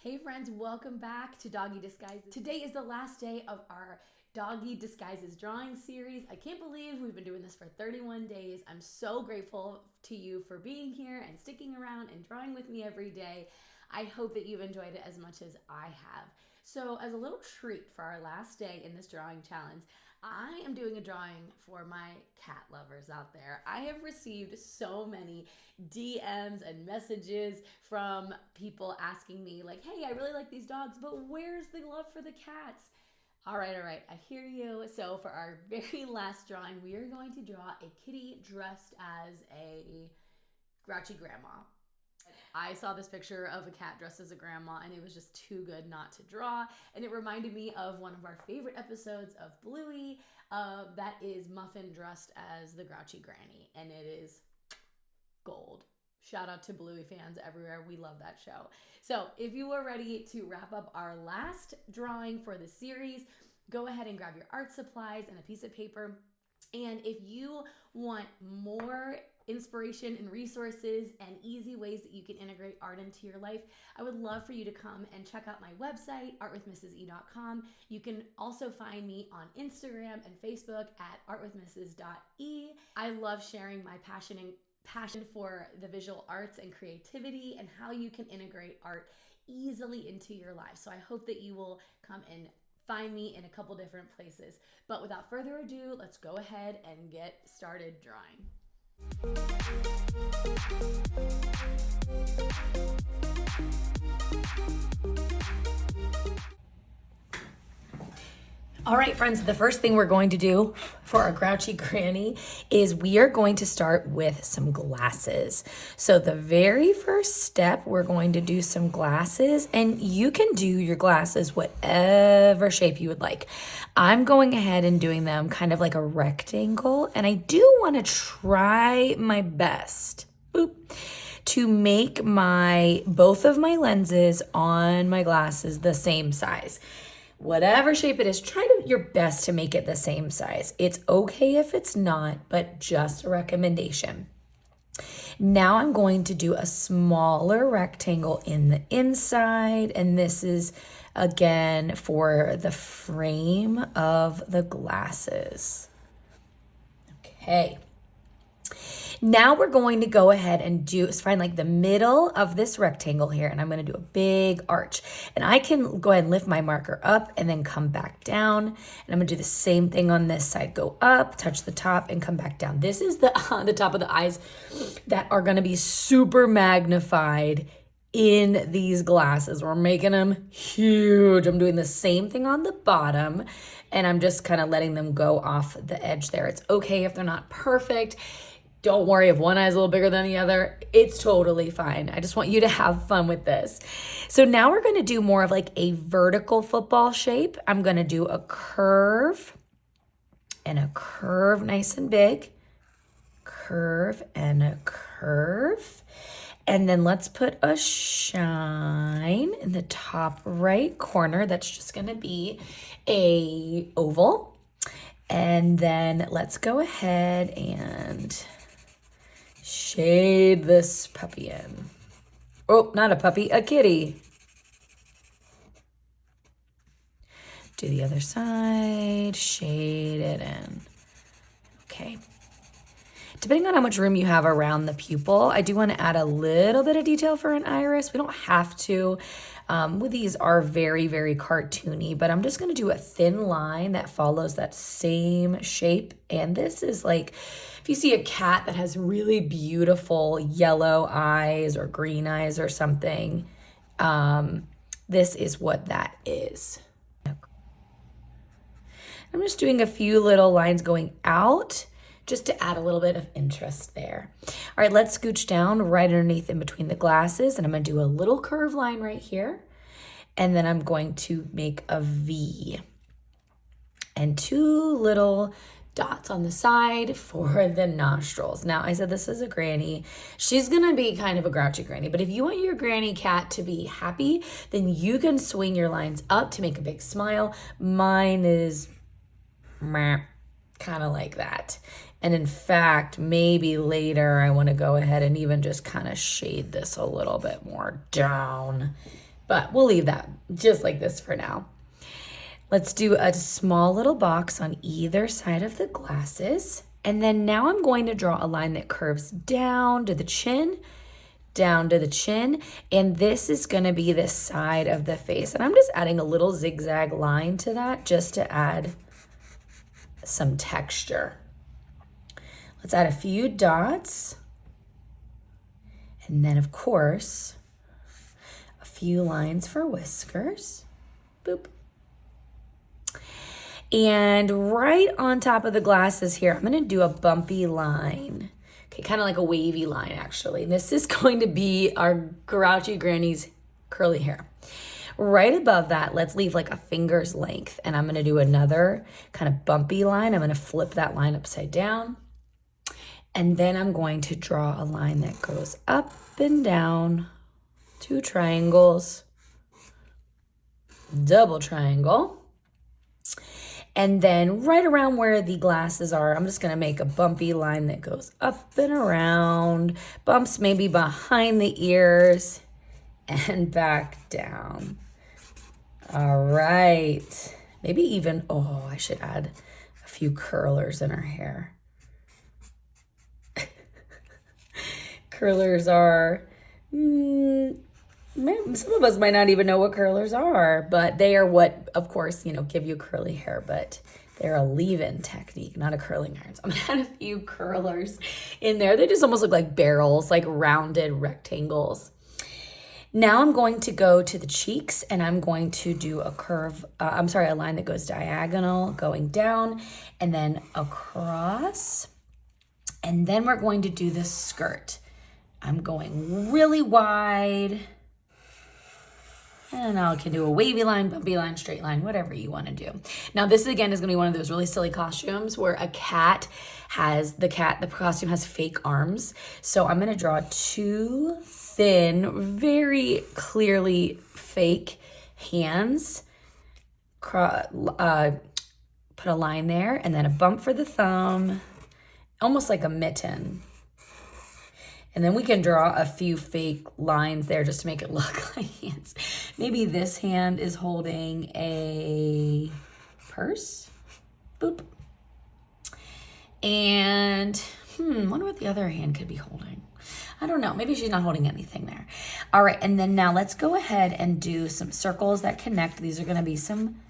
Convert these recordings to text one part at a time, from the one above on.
Hey friends, welcome back to Doggy Disguises. Today is the last day of our Doggy Disguises drawing series. I can't believe we've been doing this for 31 days. I'm so grateful to you for being here and sticking around and drawing with me every day. I hope that you've enjoyed it as much as I have. So as a little treat for our last day in this drawing challenge, I am doing a drawing for my cat lovers out there. I have received so many DMs and messages from people asking me like, hey, I really like these dogs, but where's the love for the cats? All right, I hear you. So for our very last drawing, we are going to draw a kitty dressed as a grouchy grandma. I saw this picture of a cat dressed as a grandma and it was just too good not to draw. And it reminded me of one of our favorite episodes of Bluey. That is Muffin dressed as the grouchy granny. And it is gold. Shout out to Bluey fans everywhere. We love that show. So if you are ready to wrap up our last drawing for the series, go ahead and grab your art supplies and a piece of paper. And if you want more inspiration and resources and easy ways that you can integrate art into your life, I would love for you to come and check out my website, artwithmrse.com. You can also find me on Instagram and Facebook at artwithmrs.e. I love sharing my passion for the visual arts and creativity and how you can integrate art easily into your life. So I hope that you will come and find me in a couple different places. But without further ado, let's go ahead and get started drawing. All right, friends, the first thing we're going to do for our grouchy granny is we are going to start with some glasses. So the very first step, we're going to do some glasses, and you can do your glasses whatever shape you would like. I'm going ahead and doing them kind of like a rectangle, and I do want to try my best to make both of my lenses on my glasses the same size. Whatever shape it is, try your best to make it the same size. It's okay if it's not, but just a recommendation. Now I'm going to do a smaller rectangle in the inside, and this is again for the frame of the glasses. Okay. Now we're going to go ahead and find like the middle of this rectangle here, and I'm going to do a big arch. And I can go ahead and lift my marker up and then come back down. And I'm going to do the same thing on this side. Go up, touch the top, and come back down. This is the top of the eyes that are going to be super magnified in these glasses. We're making them huge. I'm doing the same thing on the bottom, and I'm just kind of letting them go off the edge there. It's okay if they're not perfect. Don't worry if one eye is a little bigger than the other. It's totally fine. I just want you to have fun with this. So now we're going to do more of like a vertical football shape. I'm going to do a curve and a curve nice and big. Curve and a curve. And then let's put a shine in the top right corner. That's just going to be a oval. And then let's go ahead and shade this puppy in. Oh, not a puppy, a kitty. Do the other side, shade it in. Okay. Depending on how much room you have around the pupil, I do want to add a little bit of detail for an iris. We don't have to. These are very, very cartoony, but I'm just going to do a thin line that follows that same shape. And this is like, if you see a cat that has really beautiful yellow eyes or green eyes or something, this is what that is. I'm just doing a few little lines going out just to add a little bit of interest there. All right, let's scooch down right underneath in between the glasses, and I'm going to do a little curve line right here, and then I'm going to make a V and two little dots on the side for the nostrils. Now, I said this is a granny. She's going to be kind of a grouchy granny, but if you want your granny cat to be happy, then you can swing your lines up to make a big smile. Mine is kind of like that. And in fact, maybe later I want to go ahead and even just kind of shade this a little bit more down. but we'll leave that just like this for now. Let's do a small little box on either side of the glasses. And then now I'm going to draw a line that curves down to the chin, down to the chin. And this is going to be the side of the face. And I'm just adding a little zigzag line to that just to add some texture. Let's add a few dots. And then, of course, a few lines for whiskers. Boop. And right on top of the glasses here, I'm going to do a bumpy line. Okay, kind of like a wavy line, actually. This is going to be our grouchy granny's curly hair. Right above that, let's leave like a finger's length. And I'm going to do another kind of bumpy line. I'm going to flip that line upside down. And then I'm going to draw a line that goes up and down, 2 triangles, double triangle. And then right around where the glasses are, I'm just going to make a bumpy line that goes up and around, bumps maybe behind the ears and back down. All right. Maybe even, oh, I should add a few curlers in her hair. Curlers are, some of us might not even know what curlers are, but they are what, of course, give you curly hair, but they're a leave-in technique, not a curling iron. So I'm gonna add a few curlers in there. They just almost look like barrels, like rounded rectangles. Now I'm going to go to the cheeks and I'm going to do a curve, a line that goes diagonal, going down and then across. And then we're going to do the skirt. I'm going really wide. And I can do a wavy line, bumpy line, straight line, whatever you want to do. Now this again is going to be one of those really silly costumes where the costume has fake arms. So I'm going to draw 2 thin, very clearly fake hands. Put a line there and then a bump for the thumb, almost like a mitten. And then we can draw a few fake lines there just to make it look like hands. Maybe this hand is holding a purse. Boop. And wonder what the other hand could be holding. I don't know. Maybe she's not holding anything there. All right. And then now let's go ahead and do some circles that connect. These are going to be some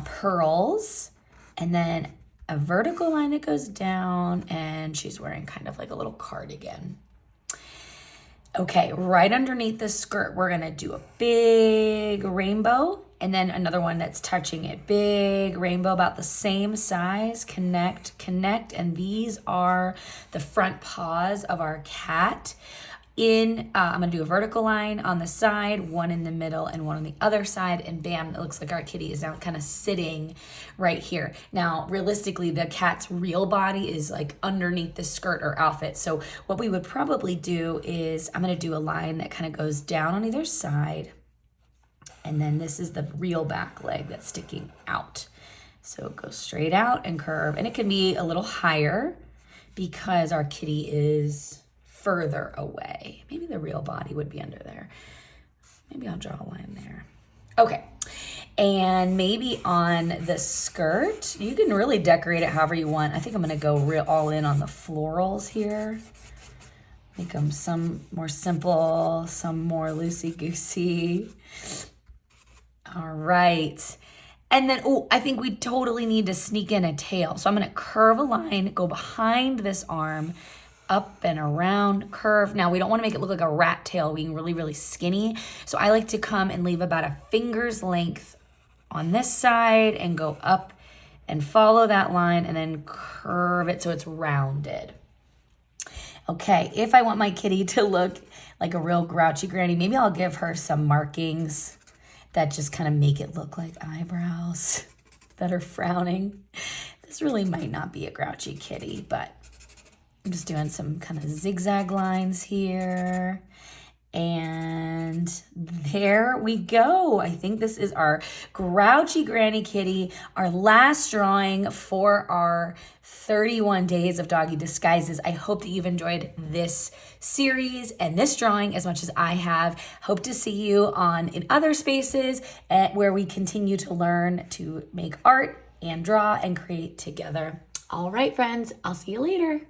pearls. And then a vertical line that goes down. And she's wearing kind of like a little cardigan. Okay, right underneath the skirt, we're gonna do a big rainbow and then another one that's touching it. Big rainbow, about the same size, connect, and these are the front paws of our cat. I'm gonna do a vertical line on the side, one in the middle and one on the other side, and bam, it looks like our kitty is now kind of sitting right here. Now, realistically, the cat's real body is like underneath the skirt or outfit. So what we would probably do is I'm gonna do a line that kind of goes down on either side. And then this is the real back leg that's sticking out. So it goes straight out and curve. And it can be a little higher because our kitty is further away. Maybe the real body would be under there. Maybe I'll draw a line there. Okay. And maybe on the skirt, you can really decorate it however you want. I think I'm going to go all in on the florals here. Make them some more simple, some more loosey-goosey. All right. And then, I think we totally need to sneak in a tail. So I'm going to curve a line, go behind this arm, up and around, curve. Now, we don't want to make it look like a rat tail being really, really skinny. So I like to come and leave about a finger's length on this side and go up and follow that line and then curve it so it's rounded. Okay, if I want my kitty to look like a real grouchy granny, maybe I'll give her some markings that just kind of make it look like eyebrows that are frowning. This really might not be a grouchy kitty, but I'm just doing some kind of zigzag lines here. And there we go. I think this is our grouchy granny kitty, our last drawing for our 31 days of doggy disguises. I hope that you've enjoyed this series and this drawing as much as I have. Hope to see you in other spaces where we continue to learn to make art and draw and create together. All right, friends, I'll see you later.